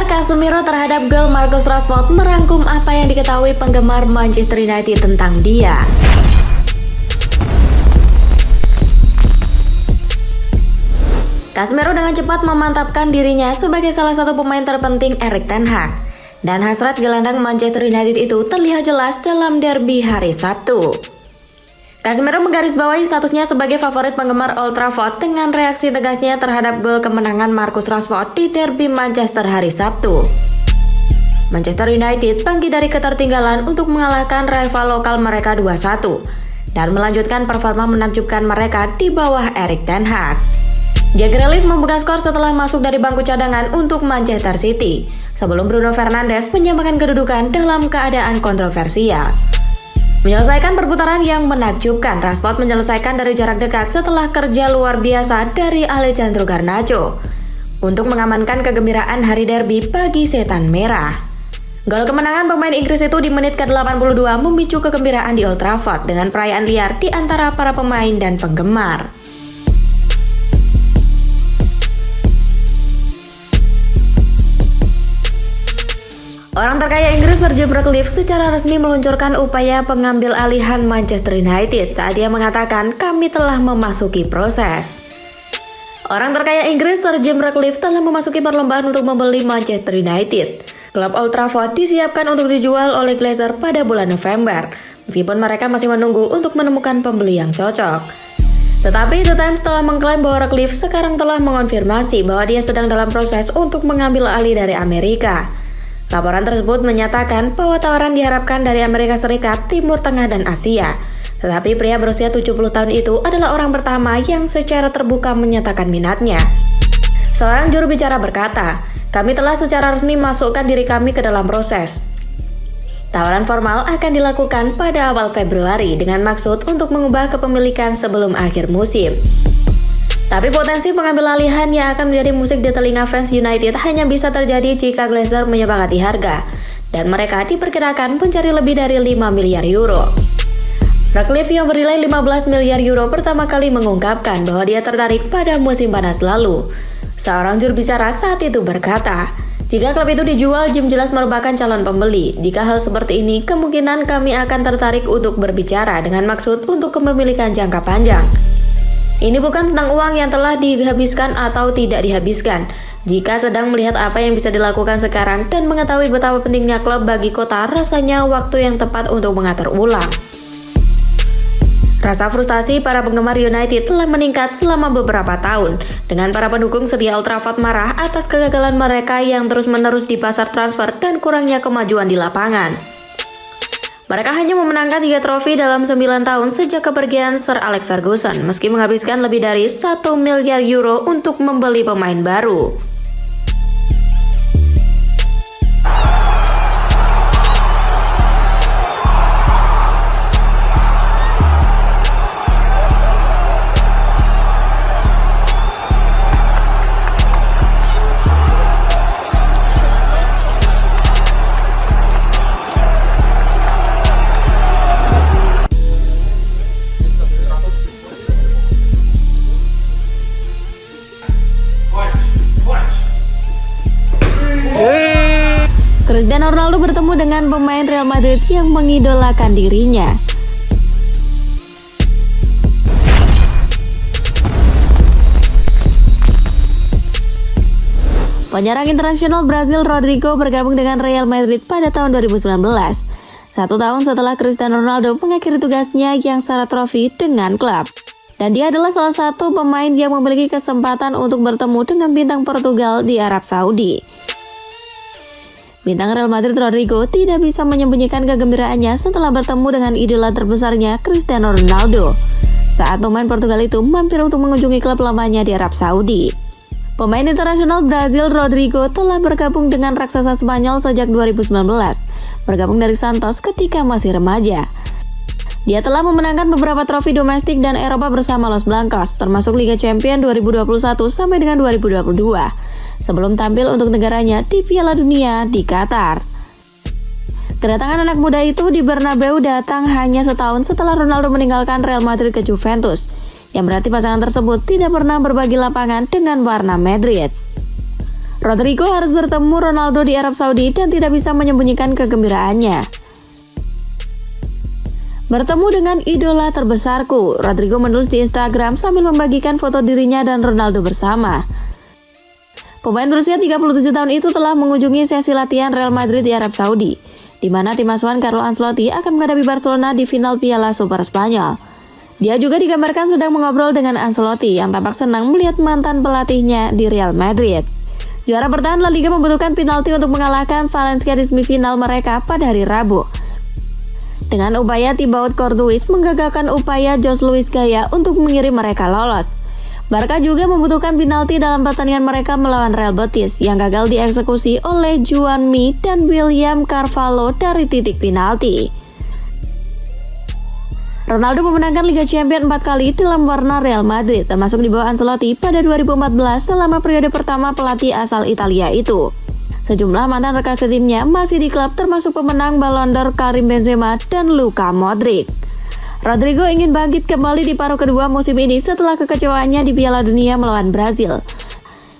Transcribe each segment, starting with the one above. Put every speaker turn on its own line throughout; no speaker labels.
Komentar Casemiro terhadap gol Marcus Rashford merangkum apa yang diketahui penggemar Manchester United tentang dia. Casemiro dengan cepat memantapkan dirinya sebagai salah satu pemain terpenting Erik ten Hag. Dan hasrat gelandang Manchester United itu terlihat jelas dalam derby hari Sabtu. Casemiro menggarisbawahi statusnya sebagai favorit penggemar Old Trafford dengan reaksi tegasnya terhadap gol kemenangan Marcus Rashford di derby Manchester hari Sabtu. Manchester United bangkit dari ketertinggalan untuk mengalahkan rival lokal mereka 2-1 dan melanjutkan performa menakjubkan mereka di bawah Erik ten Hag. Jack Grealish membuka skor setelah masuk dari bangku cadangan untuk Manchester City sebelum Bruno Fernandes menyamakan kedudukan dalam keadaan kontroversial. Menyelesaikan perputaran yang menakjubkan, Rashford menyelesaikan dari jarak dekat setelah kerja luar biasa dari Alejandro Garnacho untuk mengamankan kegembiraan hari derby bagi setan merah. Gol kemenangan pemain Inggris itu di menit ke-82 memicu kegembiraan di Old Trafford dengan perayaan liar di antara para pemain dan penggemar. Orang terkaya Inggris Sir Jim Ratcliffe secara resmi meluncurkan upaya pengambil alihan Manchester United saat dia mengatakan, "Kami telah memasuki proses." Orang terkaya Inggris Sir Jim Ratcliffe telah memasuki perlombaan untuk membeli Manchester United. Klub Old Trafford disiapkan untuk dijual oleh Glazer pada bulan November, meskipun mereka masih menunggu untuk menemukan pembeli yang cocok. Tetapi The Times telah mengklaim bahwa Ratcliffe sekarang telah mengonfirmasi bahwa dia sedang dalam proses untuk mengambil alih dari Amerika. Laporan tersebut menyatakan bahwa tawaran diharapkan dari Amerika Serikat, Timur Tengah, dan Asia. Tetapi pria berusia 70 tahun itu adalah orang pertama yang secara terbuka menyatakan minatnya. Seorang juru bicara berkata, "Kami telah secara resmi masukkan diri kami ke dalam proses. Tawaran formal akan dilakukan pada awal Februari dengan maksud untuk mengubah kepemilikan sebelum akhir musim." Tapi potensi pengambil alihan yang akan menjadi musik di telinga fans United hanya bisa terjadi jika Glazer menyepakati harga, dan mereka diperkirakan mencari lebih dari 5 miliar euro. Ratcliffe yang bernilai 15 miliar euro pertama kali mengungkapkan bahwa dia tertarik pada musim panas lalu. Seorang juru bicara saat itu berkata, "Jika klub itu dijual, Jim jelas merupakan calon pembeli. Jika hal seperti ini, kemungkinan kami akan tertarik untuk berbicara dengan maksud untuk kepemilikan jangka panjang. Ini bukan tentang uang yang telah dihabiskan atau tidak dihabiskan. Jika sedang melihat apa yang bisa dilakukan sekarang dan mengetahui betapa pentingnya klub bagi kota, rasanya waktu yang tepat untuk mengatur ulang." Rasa frustasi para penggemar United telah meningkat selama beberapa tahun, dengan para pendukung setia Old Trafford marah atas kegagalan mereka yang terus-menerus di pasar transfer dan kurangnya kemajuan di lapangan. Mereka hanya memenangkan 3 trofi dalam 9 tahun sejak kepergian Sir Alex Ferguson, meski menghabiskan lebih dari 1 miliar euro untuk membeli pemain baru. Cristiano Ronaldo bertemu dengan pemain Real Madrid yang mengidolakan dirinya. Penyerang internasional Brazil Rodrigo bergabung dengan Real Madrid pada tahun 2019, 1 tahun setelah Cristiano Ronaldo mengakhiri tugasnya yang syarat trofi dengan klub. Dan dia adalah salah satu pemain yang memiliki kesempatan untuk bertemu dengan bintang Portugal di Arab Saudi. Bintang Real Madrid Rodrigo tidak bisa menyembunyikan kegembiraannya setelah bertemu dengan idola terbesarnya Cristiano Ronaldo saat pemain Portugal itu mampir untuk mengunjungi klub lamanya di Arab Saudi. Pemain internasional Brazil Rodrigo telah bergabung dengan raksasa Spanyol sejak 2019, bergabung dari Santos ketika masih remaja. Dia telah memenangkan beberapa trofi domestik dan Eropa bersama Los Blancos, termasuk Liga Champions 2021 sampai dengan 2022. Sebelum tampil untuk negaranya di Piala Dunia di Qatar. Kedatangan anak muda itu di Bernabeu datang hanya setahun setelah Ronaldo meninggalkan Real Madrid ke Juventus, yang berarti pasangan tersebut tidak pernah berbagi lapangan dengan warna Madrid. Rodrigo harus bertemu Ronaldo di Arab Saudi dan tidak bisa menyembunyikan kegembiraannya. Bertemu dengan idola terbesarku, Rodrigo menulis di Instagram sambil membagikan foto dirinya dan Ronaldo bersama. Pemain berusia 37 tahun itu telah mengunjungi sesi latihan Real Madrid di Arab Saudi, di mana tim asuhan Carlo Ancelotti akan menghadapi Barcelona di final Piala Super Spanyol. Dia juga digambarkan sedang mengobrol dengan Ancelotti yang tampak senang melihat mantan pelatihnya di Real Madrid. Juara bertahan La Liga membutuhkan penalti untuk mengalahkan Valencia di semifinal mereka pada hari Rabu. Dengan upaya Thibaut Courtois menggagalkan upaya Jose Luis Gaya untuk mengirim mereka lolos. Barca juga membutuhkan penalti dalam pertandingan mereka melawan Real Betis yang gagal dieksekusi oleh Juan Mi dan William Carvalho dari titik penalti. Ronaldo memenangkan Liga Champions 4 kali dalam warna Real Madrid, termasuk di bawah Ancelotti pada 2014 selama periode pertama pelatih asal Italia itu. Sejumlah mantan rekan setimnya masih di klub, termasuk pemenang Ballon d'Or Karim Benzema dan Luka Modric. Rodrigo ingin bangkit kembali di paruh kedua musim ini setelah kekecewaannya di Piala Dunia melawan Brazil.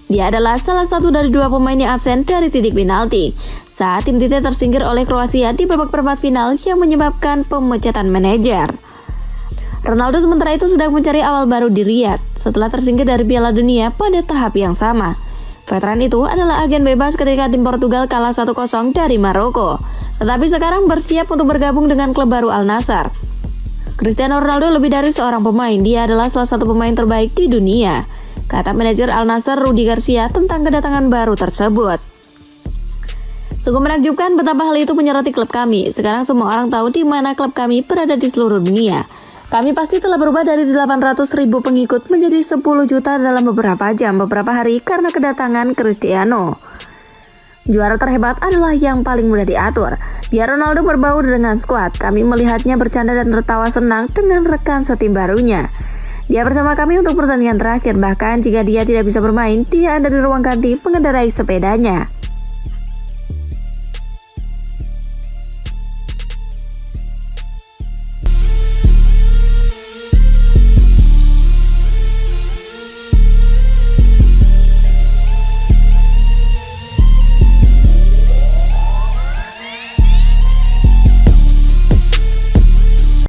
Dia adalah salah satu dari dua pemain yang absen dari titik penalti saat tim Tite tersingkir oleh Kroasia di babak perempat final yang menyebabkan pemecatan manajer. Ronaldo sementara itu sedang mencari awal baru di Riyadh setelah tersingkir dari Piala Dunia pada tahap yang sama. Veteran itu adalah agen bebas ketika tim Portugal kalah 1-0 dari Maroko, tetapi sekarang bersiap untuk bergabung dengan klub baru Al Nassr. Cristiano Ronaldo lebih dari seorang pemain, dia adalah salah satu pemain terbaik di dunia, kata manajer Al Nassr Rudi Garcia tentang kedatangan baru tersebut. Sungguh menakjubkan betapa hal itu menyoroti klub kami. Sekarang semua orang tahu di mana klub kami berada di seluruh dunia. Kami pasti telah berubah dari 800.000 pengikut menjadi 10 juta dalam beberapa jam, beberapa hari karena kedatangan Cristiano. Juara terhebat adalah yang paling mudah diatur. Biar Ronaldo berbaur dengan skuad, kami melihatnya bercanda dan tertawa senang dengan rekan setim barunya. Dia bersama kami untuk pertandingan terakhir, bahkan jika dia tidak bisa bermain, dia ada di ruang ganti mengendarai sepedanya.